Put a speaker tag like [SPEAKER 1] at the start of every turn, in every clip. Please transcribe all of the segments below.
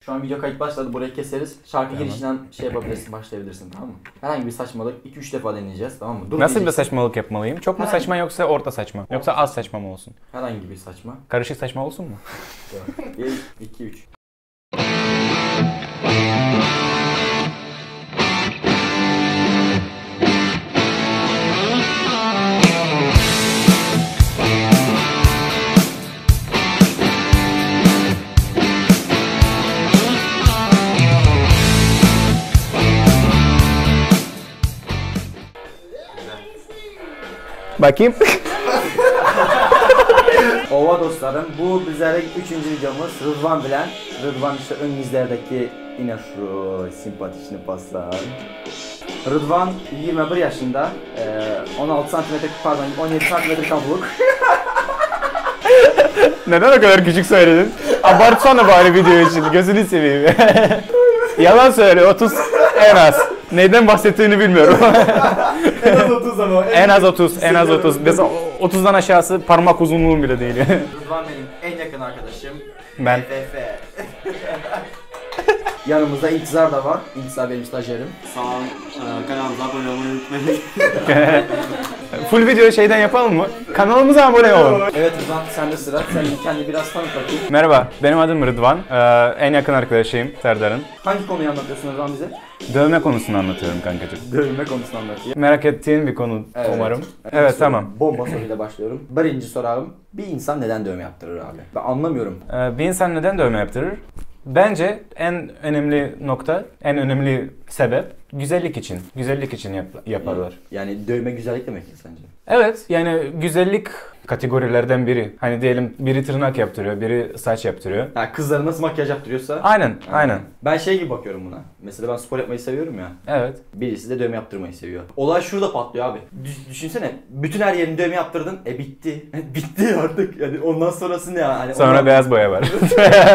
[SPEAKER 1] Şu an video kayıt başladı. Burayı keseriz. Şarkı girişinden şey yapabilirsin, başlayabilirsin, tamam mı? Herhangi bir saçmalık 2-3 defa deneyeceğiz, tamam mı? Dur
[SPEAKER 2] Nasıl bir
[SPEAKER 1] diyeceksin.
[SPEAKER 2] saçmalık yapmalıyım? Çok mu saçma yoksa orta saçma? Yoksa az saçma mı olsun?
[SPEAKER 1] Herhangi bir saçma.
[SPEAKER 2] Karışık saçma olsun mu?
[SPEAKER 1] 1, 2, 3.
[SPEAKER 2] Bakayım.
[SPEAKER 1] Ova dostlarım, bu bizlere 3. videomuz. Rıdvan bilen. Rıdvan işte ön yüzlerdeki yine şu simpatikini paslar. Rıdvan 21 yaşında, 16 cm pardon 17 cm kabluk.
[SPEAKER 2] Neden o kadar küçük söyledin? Abartsana bari video için, gözünü seveyim. Yalan söyle, 30 en az. Neyden bahsettiğini bilmiyorum.
[SPEAKER 1] En az 30 ama.
[SPEAKER 2] En az 30, en az 30. Mesela 30'dan aşağısı parmak uzunluğum bile değil.
[SPEAKER 1] Rıdvan benim en yakın arkadaşım.
[SPEAKER 2] Ben.
[SPEAKER 1] FF. Yanımızda İntizar da var. İntizar benim stajyerim.
[SPEAKER 3] Sağ olun. Kanalımıza abone olmayı unutmayın.
[SPEAKER 2] Full video şeyden yapalım mı? Kanalımıza abone olun.
[SPEAKER 1] Evet Rıdvan, sende sıra. Sen kendi biraz tanıt bakayım.
[SPEAKER 2] Merhaba, benim adım Rıdvan. En yakın arkadaşıyım Serdar'ın.
[SPEAKER 1] Hangi konuyu anlatıyorsun Rıdvan bize?
[SPEAKER 2] Dövme konusunu anlatıyorum kankacığım.
[SPEAKER 1] Dövme konusunu anlatıyor.
[SPEAKER 2] Merak ettiğin bir konu umarım. Evet, tamam.
[SPEAKER 1] Bomba soruyla başlıyorum. Birinci soralım. Bir insan neden dövme yaptırır abi? Ben anlamıyorum.
[SPEAKER 2] Bir insan neden dövme yaptırır? Bence en önemli nokta, en önemli sebep güzellik için. Güzellik için yaparlar.
[SPEAKER 1] Yani dövme güzellik demek mi sence?
[SPEAKER 2] Evet, yani güzellik kategorilerden biri. Hani diyelim biri tırnak yaptırıyor, biri saç yaptırıyor.
[SPEAKER 1] Ha, kızlara nasıl makyaj yaptırıyorsa.
[SPEAKER 2] Aynen.
[SPEAKER 1] Ben şey gibi bakıyorum buna. Mesela ben spor yapmayı seviyorum ya.
[SPEAKER 2] Evet.
[SPEAKER 1] Birisi de dövme yaptırmayı seviyor. Olay şurada patlıyor abi. Düşünsene, bütün her yerini dövme yaptırdın. Bitti. Bitti artık. Yani ondan sonrası ne ya? Hani
[SPEAKER 2] Sonra
[SPEAKER 1] ondan...
[SPEAKER 2] beyaz boya var.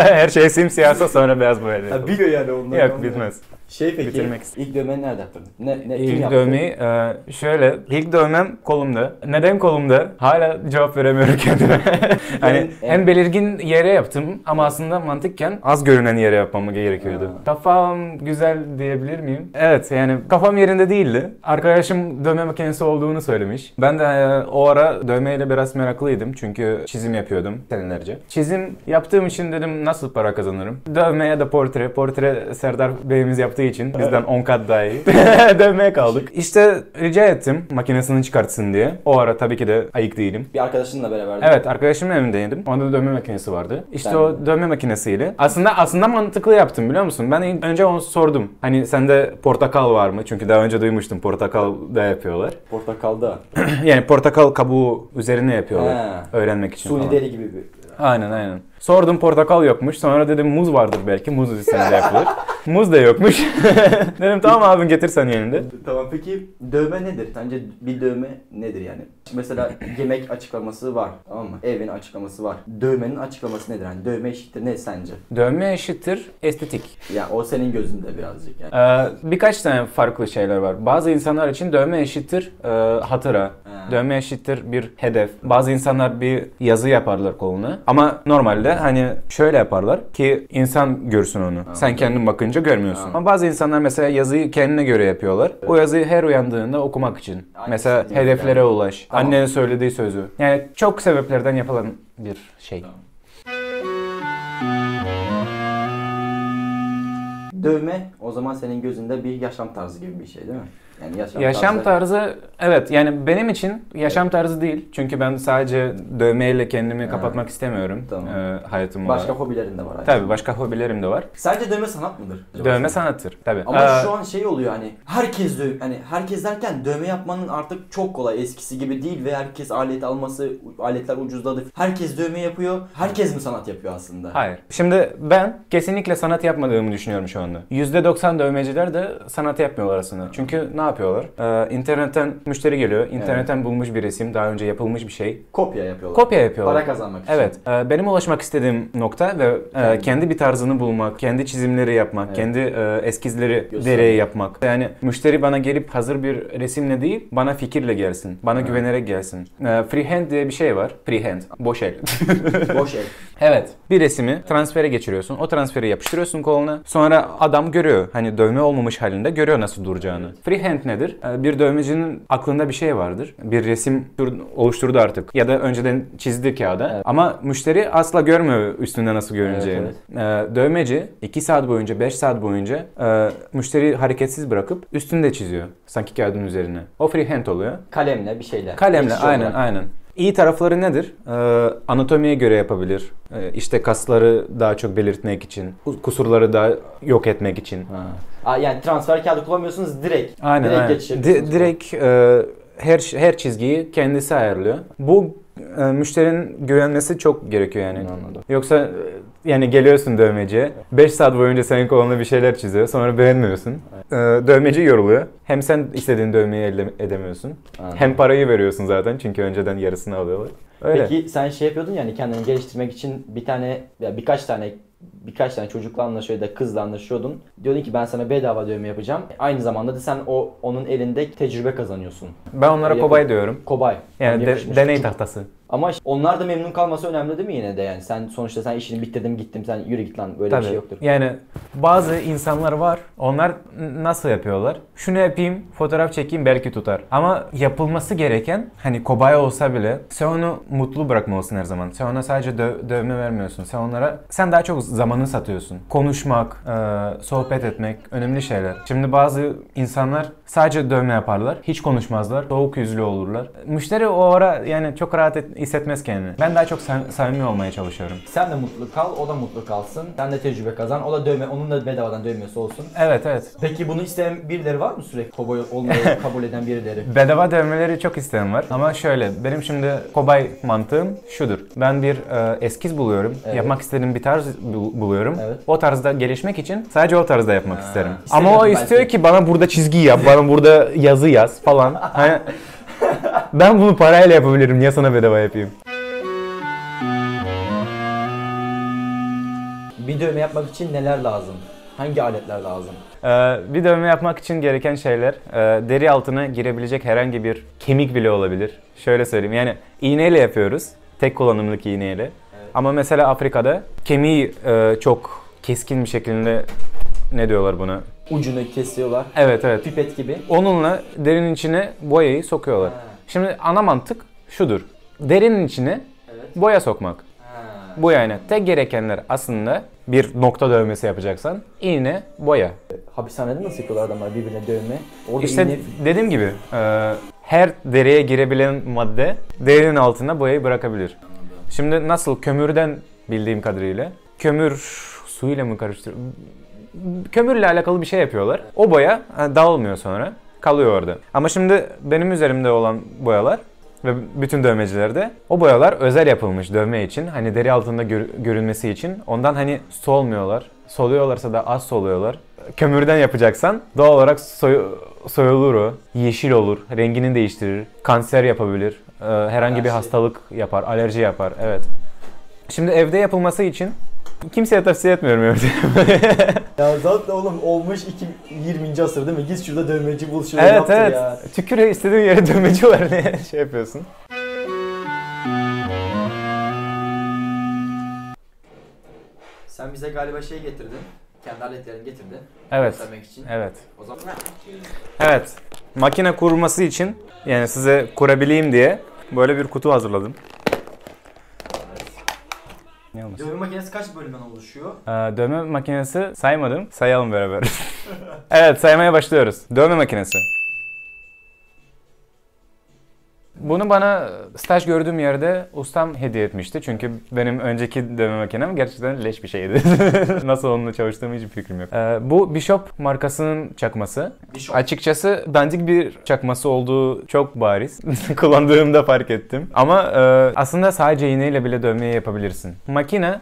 [SPEAKER 2] Her şey simsiyahsa sonra beyaz boya değil.
[SPEAKER 1] Biliyor yani onlar.
[SPEAKER 2] Yok, bitmez.
[SPEAKER 1] Şey peki,
[SPEAKER 2] Bitirmek
[SPEAKER 1] ilk dövmeni nerede yaptırdın? Kim
[SPEAKER 2] İlk
[SPEAKER 1] yaptı?
[SPEAKER 2] dövmeyi şöyle, ilk dövmem kolumda. Neden kolumda? Hala cevap veremiyorum kendime. Hani en belirgin yere yaptım ama aslında mantıkken az görünen yere yapmam gerekiyordu. Kafam güzel diyebilir miyim? Evet, yani kafam yerinde değildi. Arkadaşım dövme makinesi olduğunu söylemiş. Ben de o ara dövmeyle biraz meraklıydım çünkü çizim yapıyordum senelerce. Çizim yaptığım için dedim nasıl para kazanırım? Dövme ya da portre. Portre Serdar Bey'imiz yaptığı için bizden 10 kat daha iyi. Dövmeye kaldık. İşte rica ettim makinesini çıkartsın diye. O ara tabii ki de ayık değilim.
[SPEAKER 1] Bir arkadaşınla beraber.
[SPEAKER 2] Evet, arkadaşımın evindeydim. Onda dövme makinesi vardı. İşte
[SPEAKER 1] Ben
[SPEAKER 2] o dövme makinesiyle. Aslında mantıklı yaptım, biliyor musun? Ben önce onu sordum. Hani sende portakal var mı? Çünkü daha önce duymuştum, portakal da yapıyorlar.
[SPEAKER 1] Portakalda.
[SPEAKER 2] Yani portakal kabuğu üzerine yapıyorlar.
[SPEAKER 1] He.
[SPEAKER 2] Öğrenmek için
[SPEAKER 1] Suni
[SPEAKER 2] falan.
[SPEAKER 1] deri gibi bir.
[SPEAKER 2] Aynen. Sordum, portakal yokmuş. Sonra dedim muz vardır belki. Muz üzerinde yapılır. Muz da yokmuş. Dedim tamam abim, getirsen yerinde.
[SPEAKER 1] Tamam, peki dövme nedir? Sence bir dövme nedir yani? Mesela yemek açıklaması var, tamam mı? Evin açıklaması var. Dövmenin açıklaması nedir? Yani dövme eşittir ne sence?
[SPEAKER 2] Dövme eşittir estetik.
[SPEAKER 1] Yani o senin gözünde birazcık yani.
[SPEAKER 2] Birkaç tane farklı şeyler var. Bazı insanlar için dövme eşittir hatıra. Dövme eşittir bir hedef. Bazı insanlar bir yazı yaparlar koluna. Ama normalde hani şöyle yaparlar ki insan görsün onu. Sen kendin bakınca görmüyorsun. Ama bazı insanlar mesela yazıyı kendine göre yapıyorlar. O yazıyı her uyandığında okumak için. Mesela hedeflere ulaş.
[SPEAKER 1] Tamam.
[SPEAKER 2] Annenin söylediği sözü. Yani çok sebeplerden yapılan bir şey.
[SPEAKER 1] Dövme o zaman senin gözünde bir yaşam tarzı gibi bir şey değil mi? Yani
[SPEAKER 2] Yaşam tarzı, evet, yani benim için yaşam tarzı değil. Çünkü ben sadece dövmeyle kendimi kapatmak istemiyorum.
[SPEAKER 1] Tamam.
[SPEAKER 2] Hayatım
[SPEAKER 1] Başka
[SPEAKER 2] olarak.
[SPEAKER 1] hobilerin de var.
[SPEAKER 2] Tabii, başka hobilerim de var.
[SPEAKER 1] Sence dövme sanat mıdır?
[SPEAKER 2] Dövme sanattır tabii.
[SPEAKER 1] Ama şu an şey oluyor hani herkes herkes derken dövme yapmanın artık çok kolay, eskisi gibi değil ve herkes aletler ucuzladı. Herkes dövme yapıyor. Herkes mi sanat yapıyor aslında?
[SPEAKER 2] Hayır. Şimdi ben kesinlikle sanat yapmadığımı düşünüyorum şu anda. %90 dövmeciler de sanat yapmıyorlar aslında. Çünkü ne yapıyorlar? İnternetten müşteri geliyor. İnternetten bulmuş bir resim, daha önce yapılmış bir şey.
[SPEAKER 1] Kopya yapıyorlar.
[SPEAKER 2] Kopya yapıyorlar.
[SPEAKER 1] Para kazanmak için.
[SPEAKER 2] Evet. Benim ulaşmak istediğim nokta ve kendi bir tarzını bulmak, kendi çizimleri yapmak, kendi eskizleri dereye yapmak. Yani müşteri bana gelip hazır bir resimle değil, bana fikirle gelsin. Bana güvenerek gelsin. Freehand diye bir şey var. Freehand. Boş el.
[SPEAKER 1] Boş el.
[SPEAKER 2] Evet. Bir resmi transfere geçiriyorsun. O transferi yapıştırıyorsun koluna. Sonra adam görüyor. Hani dövme olmamış halinde görüyor nasıl duracağını. Freehand nedir? Bir dövmecinin aklında bir şey vardır. Bir resim oluşturdu artık. Ya da önceden çizdi kağıda. Evet. Ama müşteri asla görmüyor üstünde nasıl görüneceğini. Evet. Dövmeci 2 saat boyunca, 5 saat boyunca müşteri hareketsiz bırakıp üstünde çiziyor. Sanki kağıdın üzerine. O freehand oluyor.
[SPEAKER 1] Kalemle bir şeyle.
[SPEAKER 2] Kalemle aynen. İyi tarafları nedir? Anatomiye göre yapabilir. İşte kasları daha çok belirtmek için, kusurları daha yok etmek için.
[SPEAKER 1] Yani transfer kağıdı kullanmıyorsunuz, direkt.
[SPEAKER 2] Aynen.
[SPEAKER 1] Direkt
[SPEAKER 2] her çizgiyi kendisi ayarlıyor. Bu müşterinin güvenmesi çok gerekiyor yani.
[SPEAKER 1] Anladım.
[SPEAKER 2] Yoksa yani geliyorsun dövmeciye, 5 saat boyunca senin koluna bir şeyler çiziyor, sonra beğenmiyorsun. Dövmeci yoruluyor. Hem sen istediğin dövmeyi elde edemiyorsun.
[SPEAKER 1] Anladım.
[SPEAKER 2] Hem parayı veriyorsun zaten çünkü önceden yarısını alıyorlar. Öyle.
[SPEAKER 1] Peki sen şey yapıyordun yani kendini geliştirmek için birkaç tane çocukla anlaşıyor ya da kızla anlaşıyordun. Diyordun ki ben sana bedava dövme yapacağım. Aynı zamanda da sen onun elinde tecrübe kazanıyorsun.
[SPEAKER 2] Ben onlara kobay diyorum.
[SPEAKER 1] Kobay.
[SPEAKER 2] Yani deney tahtası.
[SPEAKER 1] Ama onlar da memnun kalması önemli değil mi yine de yani? Sonuçta işini bitirdim gittim, sen yürü git lan, böyle bir şey yoktur.
[SPEAKER 2] Yani bazı insanlar var, onlar nasıl yapıyorlar? Şunu yapayım, fotoğraf çekeyim, belki tutar. Ama yapılması gereken, hani kobay olsa bile sen onu mutlu bırakmalısın her zaman. Sen ona sadece dövme vermiyorsun. Sen daha çok zamanını satıyorsun. Konuşmak, sohbet etmek önemli şeyler. Şimdi bazı insanlar sadece dövme yaparlar, hiç konuşmazlar, soğuk yüzlü olurlar. Müşteri o ara yani çok rahat hissetmez kendini. Ben daha çok samimi olmaya çalışıyorum.
[SPEAKER 1] Sen de mutlu kal, o da mutlu kalsın. Sen de tecrübe kazan, o da onun da bedavadan dövmesi olsun.
[SPEAKER 2] Evet.
[SPEAKER 1] Peki bunu isteyen birileri var mı sürekli? Kobay olmayı kabul eden birileri?
[SPEAKER 2] Bedava dövmeleri çok isteyen var. Ama şöyle, benim şimdi kobay mantığım şudur. Ben bir eskiz buluyorum. Evet. Yapmak istediğim bir tarz buluyorum. Evet. O tarzda gelişmek için sadece o tarzda yapmak isterim. Ama o istiyor ki bana burada çizgi yap, bana burada yazı yaz falan. Hani ben bunu parayla yapabilirim. Niye sana bedava yapayım?
[SPEAKER 1] Bir dövme yapmak için neler lazım? Hangi aletler lazım?
[SPEAKER 2] Bir dövme yapmak için gereken şeyler, deri altına girebilecek herhangi bir kemik bile olabilir. Şöyle söyleyeyim, yani iğneyle yapıyoruz. Tek kullanımlık iğneyle. Evet. Ama mesela Afrika'da kemiği çok keskin bir şekilde, ne diyorlar buna?
[SPEAKER 1] Ucunu kesiyorlar.
[SPEAKER 2] Evet.
[SPEAKER 1] Pipet gibi.
[SPEAKER 2] Onunla derinin içine boyayı sokuyorlar. Şimdi ana mantık şudur. Derinin içine boya sokmak. Bu yani. Tek gerekenler aslında bir nokta dövmesi yapacaksan iğne, boya.
[SPEAKER 1] Hapishanede nasıl yapıyorlar adamlar birbirine dövme? Orada
[SPEAKER 2] İşte dediğim gibi her deriye girebilen madde derinin altına boyayı bırakabilir. Şimdi nasıl kömürden bildiğim kadarıyla kömür suyla mı karıştırıyor? Kömürle alakalı bir şey yapıyorlar. O boya dağılmıyor sonra. Kalıyor orada. Ama şimdi benim üzerimde olan boyalar ve bütün dövmecilerde o boyalar özel yapılmış dövme için. Hani deri altında görünmesi için. Ondan hani solmuyorlar. Soluyorlarsa da az soluyorlar. Kömürden yapacaksan doğal olarak soyulur o. Yeşil olur. Rengini değiştirir. Kanser yapabilir. Herhangi bir hastalık yapar. Alerji yapar. Evet. Şimdi evde yapılması için kimseye tavsiye etmiyorum evde.
[SPEAKER 1] Ya zaten oğlum olmuş 20. asır değil mi? Git şurada dövmeci bul şurada yaptır ya.
[SPEAKER 2] Evet. Tükür istediğin yere dövmeci var ne şey yapıyorsun.
[SPEAKER 1] Sen bize galiba şey getirdin. Kendi aletlerini getirdin.
[SPEAKER 2] Evet.
[SPEAKER 1] Göstermek için.
[SPEAKER 2] Evet.
[SPEAKER 1] O zaman
[SPEAKER 2] Evet. Makine kurması için yani size kurabileyim diye böyle bir kutu hazırladım.
[SPEAKER 1] Dövme makinesi kaç bölümden oluşuyor?
[SPEAKER 2] Dövme makinesi saymadım. Sayalım beraber. Evet, saymaya başlıyoruz. Dövme makinesi. Bunu bana staj gördüğüm yerde ustam hediye etmişti. Çünkü benim önceki dövme makinem gerçekten leş bir şeydi. Nasıl onunla çalıştığımı hiçbir fikrim yok. Bu Bishop markasının çakması.
[SPEAKER 1] Bishop.
[SPEAKER 2] Açıkçası dandik bir çakması olduğu çok bariz. Kullandığımda fark ettim. Ama aslında sadece iğneyle bile dövmeyi yapabilirsin. Makine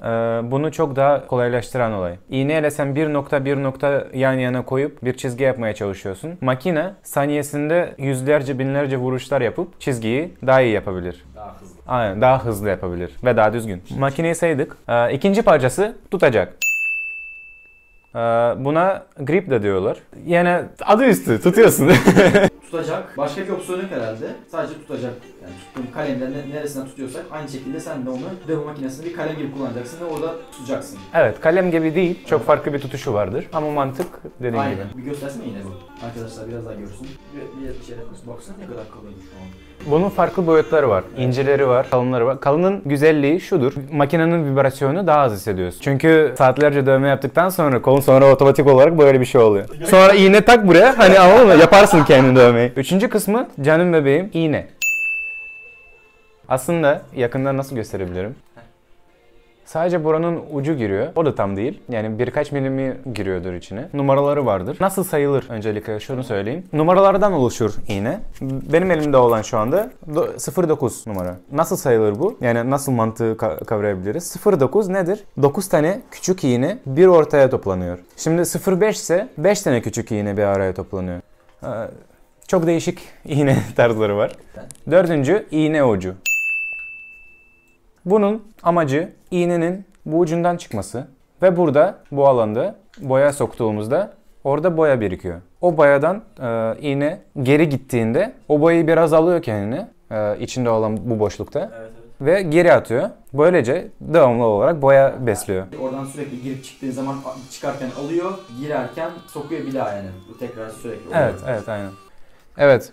[SPEAKER 2] bunu çok daha kolaylaştıran olay. İğneyle sen bir nokta yan yana koyup bir çizgi yapmaya çalışıyorsun. Makine saniyesinde yüzlerce binlerce vuruşlar yapıp çizgiyi daha iyi yapabilir.
[SPEAKER 1] Daha hızlı.
[SPEAKER 2] Aynen, daha hızlı yapabilir ve daha düzgün. Makineyi saydık. İkinci parçası tutacak. Buna grip de diyorlar. Yani adı üstü tutuyorsun.
[SPEAKER 1] Tutacak. Başka bir opsiyon yok herhalde. Sadece tutacak. Yani tuttuğun kalemden neresinden tutuyorsak aynı şekilde sen de onu dövme makinesinde bir kalem gibi kullanacaksın ve orada tutacaksın.
[SPEAKER 2] Evet, kalem gibi değil. Çok farklı bir tutuşu vardır. Ama mantık dediğim
[SPEAKER 1] Aynen.
[SPEAKER 2] gibi.
[SPEAKER 1] Bir göstersene yine bu. Arkadaşlar biraz daha görsün. Bir şeyler baksana ne kadar kalınmış şu an.
[SPEAKER 2] Bunun farklı boyutları var. İnceleri var, kalınları var. Kalının güzelliği şudur. Makinenin vibrasyonu daha az hissediyorsun. Çünkü saatlerce dövme yaptıktan sonra kolun sonra otomatik olarak böyle bir şey oluyor. Sonra iğne tak buraya. Hani anladın mı? Yaparsın kendin dövmeyi. Üçüncü kısmı canım bebeğim iğne. Aslında yakından nasıl gösterebilirim? Sadece buranın ucu giriyor. O da tam değil. Yani birkaç milimi giriyordur içine. Numaraları vardır. Nasıl sayılır? Öncelikle şunu söyleyeyim. Numaralardan oluşur iğne. Benim elimde olan şu anda 0,9 numara. Nasıl sayılır bu? Yani nasıl mantığı kavrayabiliriz? 0,9 nedir? 9 tane küçük iğne bir ortaya toplanıyor. Şimdi 0,5 ise 5 tane küçük iğne bir araya toplanıyor. Çok değişik iğne tarzları var. Dördüncü iğne ucu. Bunun amacı iğnenin bu ucundan çıkması ve burada bu alanda boya soktuğumuzda orada boya birikiyor. O boyadan iğne geri gittiğinde o boyayı biraz alıyor kendine içinde olan bu boşlukta ve geri atıyor. Böylece devamlı olarak boya besliyor.
[SPEAKER 1] Oradan sürekli girip çıktığın zaman çıkarken alıyor, girerken sokuyor bir daha yani. Bu tekrar sürekli oluyor.
[SPEAKER 2] Evet, aynen. Evet.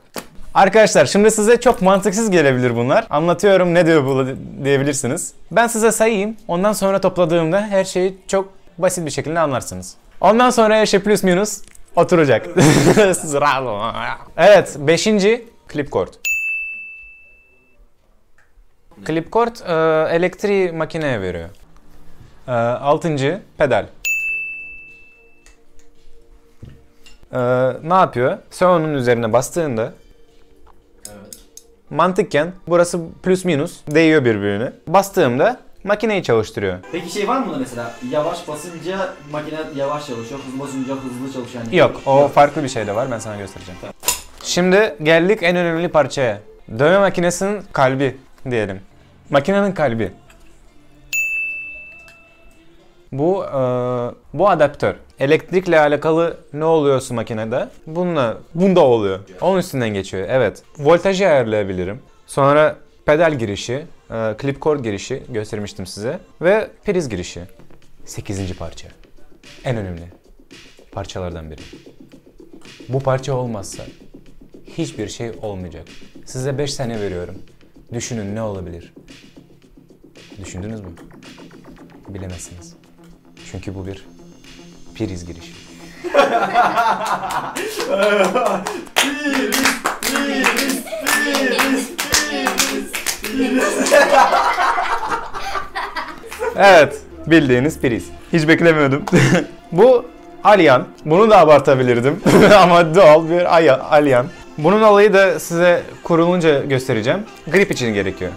[SPEAKER 2] Arkadaşlar şimdi size çok mantıksız gelebilir bunlar. Anlatıyorum ne diyor bu diyebilirsiniz. Ben size sayayım. Ondan sonra topladığımda her şeyi çok basit bir şekilde anlarsınız. Ondan sonra her şey plus minus oturacak. Evet, 5. Clipcord. Clipcord elektriği makineye veriyor. 6. pedal. Ne yapıyor? Sen onun üzerine bastığında mantıken burası plus minus değiyor birbirine. Bastığımda makineyi çalıştırıyor.
[SPEAKER 1] Peki şey var mı da mesela yavaş basınca makine yavaş çalışıyor, hızlı basınca hızlı çalışıyor. Yani
[SPEAKER 2] Yok, o farklı bir şey de var, ben sana göstereceğim. Şimdi geldik en önemli parçaya. Dövme makinesinin kalbi diyelim. Makinenin kalbi. Bu adaptör. Elektrikle alakalı ne oluyorsa makinede bunda oluyor. Onun üstünden geçiyor. Evet. Voltajı ayarlayabilirim. Sonra pedal girişi, clipcord girişi göstermiştim size ve priz girişi. 8. parça. En önemli parçalardan biri. Bu parça olmazsa hiçbir şey olmayacak. Size 5 saniye veriyorum. Düşünün ne olabilir? Düşündünüz mü? Bilemezsiniz. Çünkü bu bir priz girişi. Evet, bildiğiniz priz. Hiç beklemiyordum. Bu alyan. Bunu da abartabilirdim ama doğal bir alyan. Bunun olayı da size kurulunca göstereceğim. Grip için gerekiyor.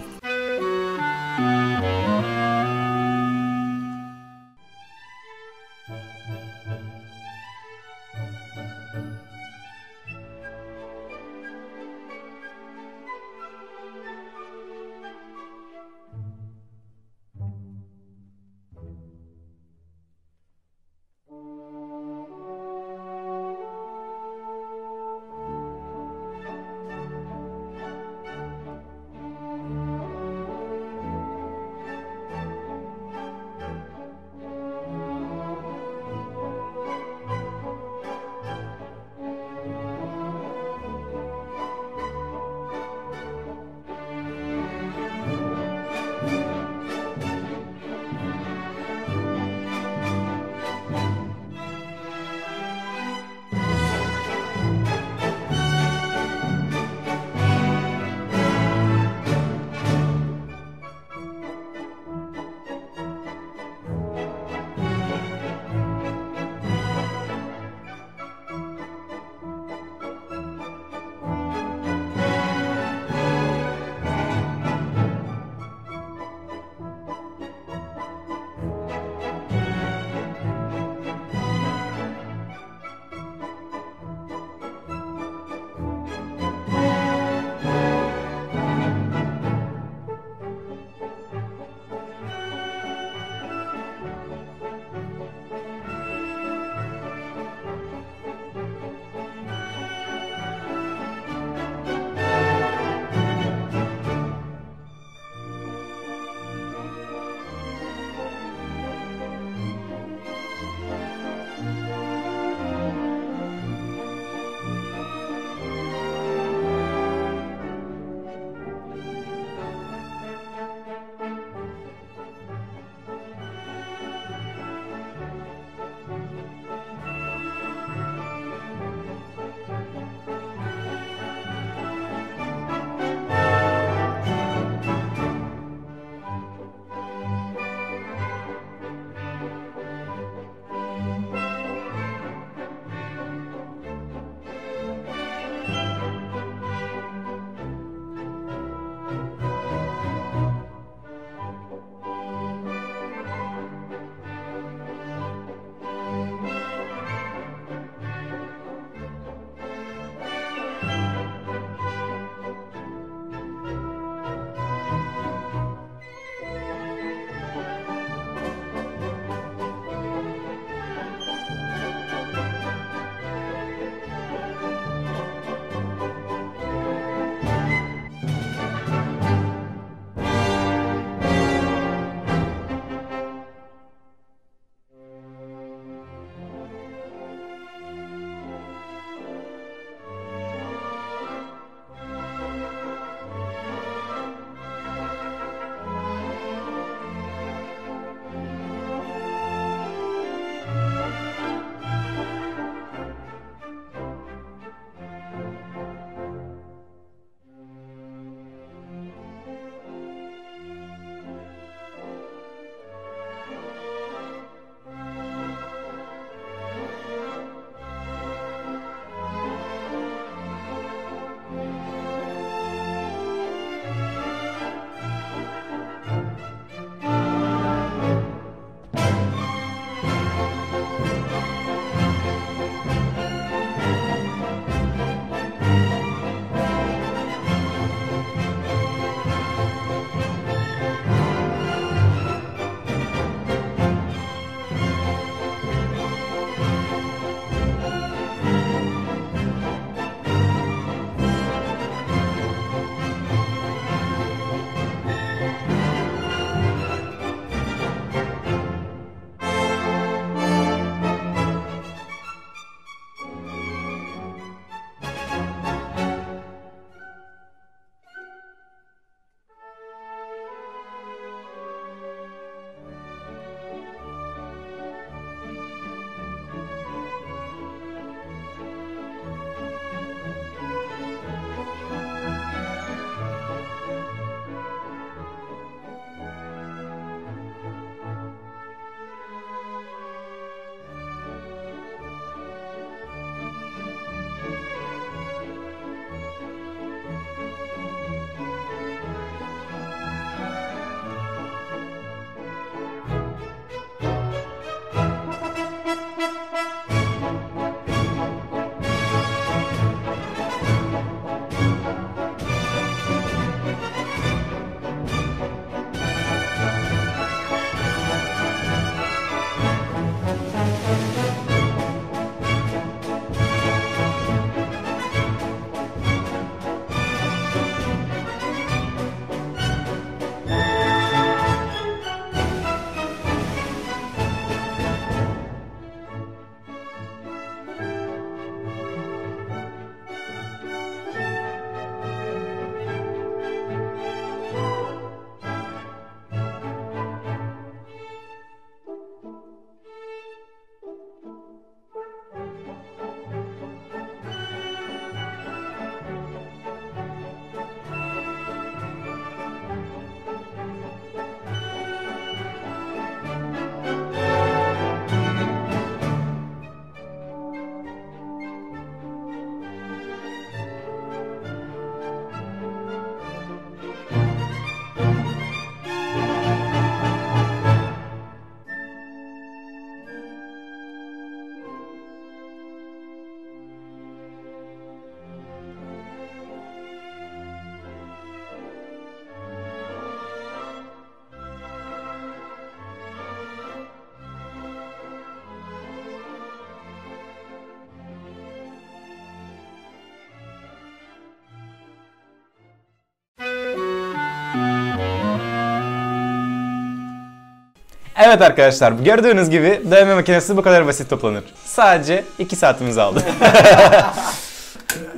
[SPEAKER 2] Evet arkadaşlar, gördüğünüz gibi dövme makinesi bu kadar basit toplanır. Sadece 2 saatimizi aldı.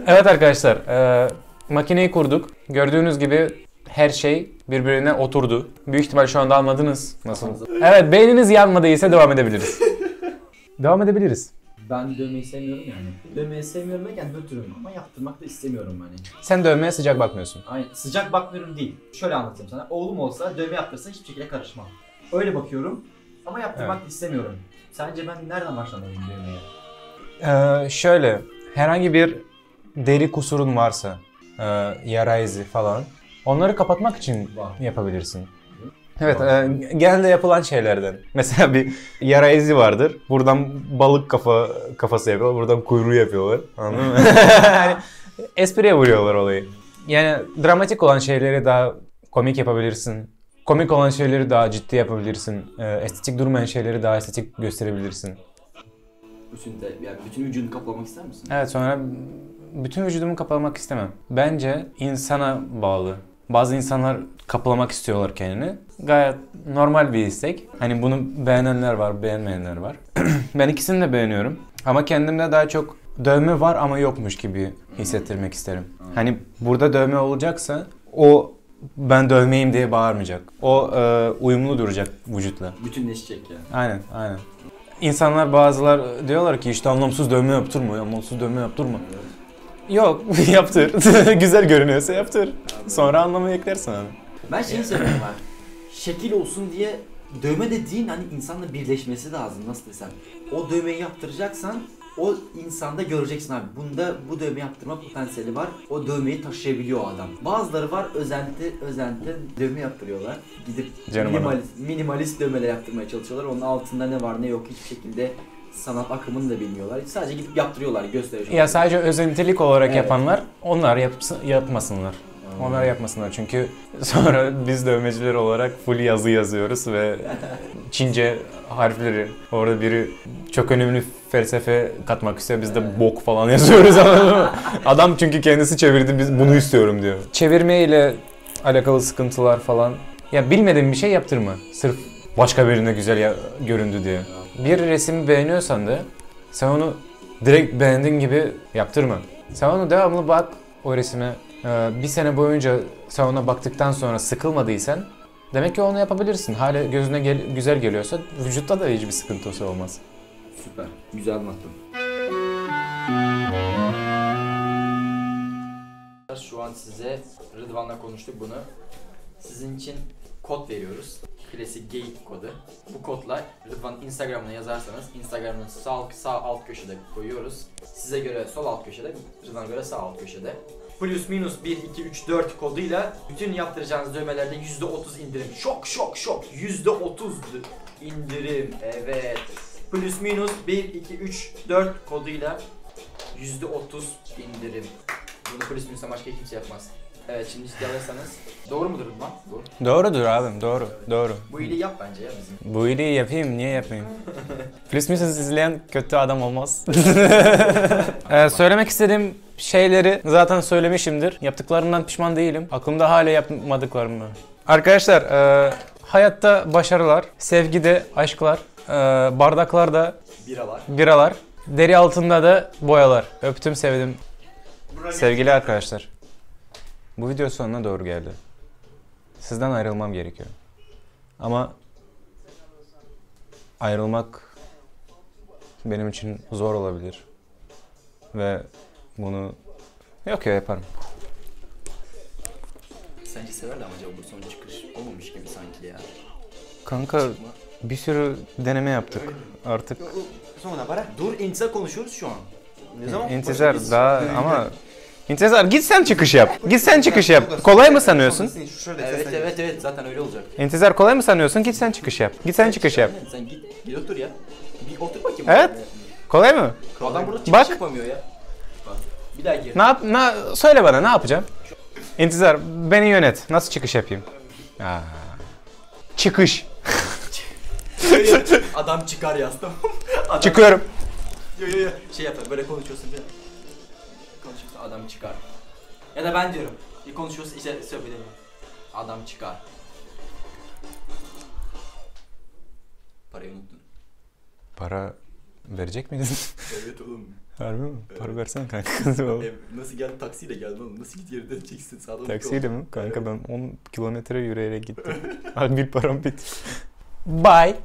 [SPEAKER 2] Evet arkadaşlar, makineyi kurduk. Gördüğünüz gibi her şey birbirine oturdu. Büyük ihtimal şu anda anladınız. Nasıl? Evet, beyniniz yanmadıysa devam edebiliriz. Devam edebiliriz.
[SPEAKER 1] Ben dövmeyi sevmiyorum yani. Dövmeyi sevmiyorum derken nötrüm ama yaptırmak da istemiyorum hani.
[SPEAKER 2] Sen dövmeye sıcak bakmıyorsun.
[SPEAKER 1] Aynen. Sıcak bakmıyorum değil. Şöyle anlatayım sana. Oğlum olsa dövme yaptırsa hiçbir şekilde karışmam. Öyle bakıyorum ama yaptırmak da istemiyorum. Sence ben nereden başlamalıyım dövmeye?
[SPEAKER 2] Şöyle, herhangi bir deri kusurun varsa, yara izi falan, onları kapatmak için yapabilirsin. Evet, genelde yapılan şeylerden. Mesela bir yara izi vardır. Buradan balık kafası yapıyorlar, buradan kuyruğu yapıyorlar. Anladın mı? Yani espriye vuruyorlar olayı. Yani dramatik olan şeyleri daha komik yapabilirsin. Komik olan şeyleri daha ciddi yapabilirsin. Estetik durmayan şeyleri daha estetik gösterebilirsin.
[SPEAKER 1] Bütün vücudunu kaplamak ister misin?
[SPEAKER 2] Evet, sonra bütün vücudumu kaplamak istemem. Bence insana bağlı. Bazı insanlar kaplamak istiyorlar kendini. Gayet normal bir istek. Hani bunu beğenenler var, beğenmeyenler var. Ben ikisini de beğeniyorum. Ama kendimde daha çok dövme var ama yokmuş gibi hissettirmek isterim. Hani burada dövme olacaksa o ben dövmeyim diye bağırmayacak. O uyumlu duracak vücutla.
[SPEAKER 1] Bütünleşecek yani.
[SPEAKER 2] Aynen. İnsanlar bazılar diyorlar ki işte anlamsız dövme yaptırma, anlamsız dövme yaptırma. Yok, yaptır. Güzel görünüyorsa yaptır. Sonra anlamı eklersin hani.
[SPEAKER 1] Ben şeyi seviyorum abi. Şekil olsun diye dövme dediğin hani insanla birleşmesi lazım, nasıl desem. O dövmeyi yaptıracaksan o insanda göreceksin abi. Bunda bu dövme yaptırma potansiyeli var. O dövmeyi taşıyabiliyor o adam. Bazıları var özenti dövme yaptırıyorlar. Gidip minimalist dövmeler yaptırmaya çalışıyorlar. Onun altında ne var ne yok hiçbir şekilde sanat akımını da bilmiyorlar. Sadece gidip yaptırıyorlar, gösteriyorlar.
[SPEAKER 2] Ya sadece özentilik olarak yapanlar onlar yapmasınlar. Onlar yapmasınlar çünkü sonra biz dövmeciler olarak full yazı yazıyoruz ve Çince harfleri, orada biri çok önemli felsefe katmak istiyor, biz de bok falan yazıyoruz. Adam çünkü kendisi çevirdi, biz bunu istiyorum diyor. Çevirme ile alakalı sıkıntılar falan. Ya bilmediğin bir şey yaptırma. Sırf başka birine güzel göründü diye. Bir resim beğeniyorsan da sen onu direkt beğendiğin gibi yaptırma. Sen onu devamlı bak o resime. Bir sene boyunca sen ona baktıktan sonra sıkılmadıysan demek ki onu yapabilirsin. Hala gözüne güzel geliyorsa vücutta da hiçbir sıkıntısı olmaz.
[SPEAKER 1] Süper. Güzel anlattın. Şu an size Rıdvan'la konuştuk bunu. Sizin için kod veriyoruz. Klasik geyik kodu. Bu kodla Rıdvan Instagram'ına yazarsanız Instagram'ın sağ alt köşede koyuyoruz. Size göre sol alt köşede, Rıdvan'a göre sağ alt köşede. Plus minus 1, 2, 3, 4 koduyla bütün yaptıracağınız dövmelerde %30 indirim. Şok. %30 indirim. Evet. Plus minus 1, 2, 3, 4 koduyla %30 indirim. Bunu plus minus'tan başka kimse yapmaz. Evet, şimdi ciddi alırsanız. Doğru mudur Rıdvan? Doğru.
[SPEAKER 2] Doğrudur abim, doğru.
[SPEAKER 1] Bu iyiliği yap bence ya bizim.
[SPEAKER 2] Bu iyiliği yapayım, niye yapmayayım? Plus minus izleyen kötü adam olmaz. Söylemek istediğim şeyleri zaten söylemişimdir. Yaptıklarımdan pişman değilim. Aklımda hala yapmadıklarım var. Arkadaşlar, hayatta başarılar, sevgide aşklar, bardaklarda biralar, deri altında da boyalar. Öptüm, sevdim. Sevgili arkadaşlar, bu video sonuna doğru geldi. Sizden ayrılmam gerekiyor. Ama ayrılmak benim için zor olabilir. Ve bunu yaparım.
[SPEAKER 1] Sence severdi ama acaba bu son çıkış olmamış gibi sanki ya.
[SPEAKER 2] Kanka bir sürü deneme yaptık artık.
[SPEAKER 1] Sonra bırak. Dur, intizar konuşuyoruz şu an. Ne zaman?
[SPEAKER 2] İntizar daha ama... İntizar git sen çıkış yap. Kolay mı sanıyorsun?
[SPEAKER 1] Evet zaten öyle olacak.
[SPEAKER 2] İntizar kolay mı sanıyorsun? Git sen çıkış yap. Sen
[SPEAKER 1] git otur ya. Bir otur bakayım.
[SPEAKER 2] Evet. Kolay mı?
[SPEAKER 1] Adam burada çıkış yapamıyor ya. Bak. Bir daha gir.
[SPEAKER 2] Söyle bana ne yapacağım? İntizar beni yönet. Nasıl çıkış yapayım? Çıkış.
[SPEAKER 1] Adam çıkar yaz, tamam.
[SPEAKER 2] Çıkıyorum.
[SPEAKER 1] Yo. Şey yapar, böyle konuşuyorsun ya. Konuşuyorsun, adam çıkar. Ya da ben diyorum. Bir konuşuyorsun, işte söyleyeyim. Adam çıkar.
[SPEAKER 4] Parayı unuttun.
[SPEAKER 2] Para verecek miydiniz?
[SPEAKER 4] Evet oğlum.
[SPEAKER 2] Harbi mi?
[SPEAKER 4] Evet.
[SPEAKER 2] Para versene kanka.
[SPEAKER 4] Nasıl geldin? Taksiyle geldin oğlum. Nasıl git geri döneceksin? Sağdan
[SPEAKER 2] Taksiyle mi? Kanka ben 10 kilometre yürüyerek gittim. Bir param bitti. Bye.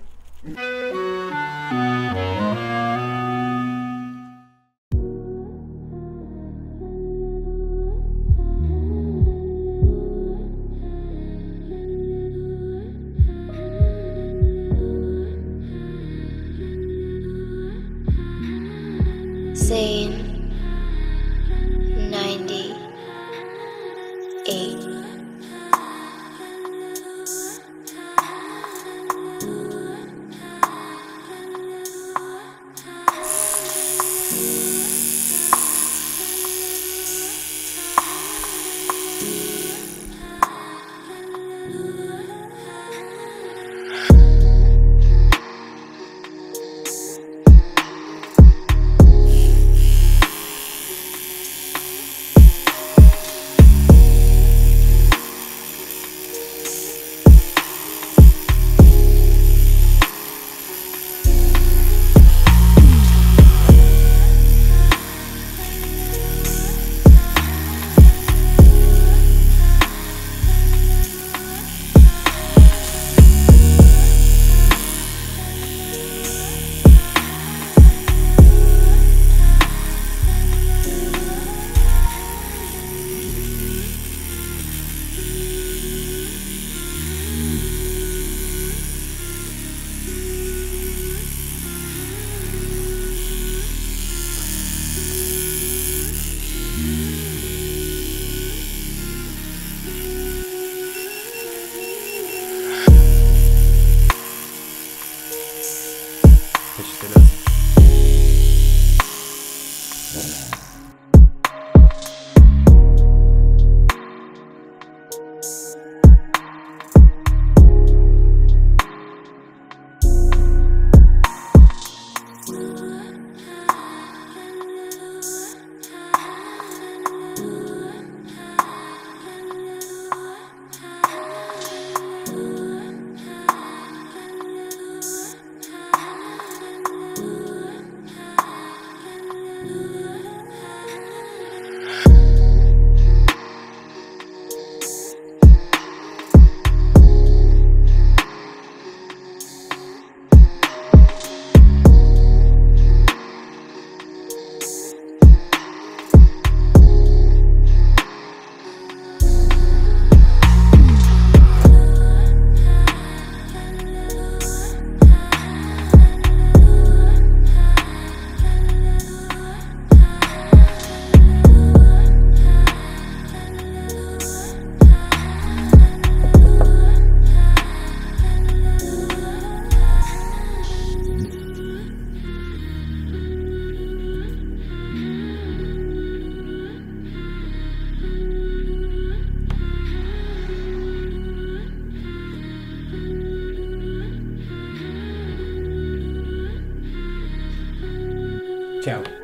[SPEAKER 5] Scene 98.
[SPEAKER 2] Peçete lazım. Ciao.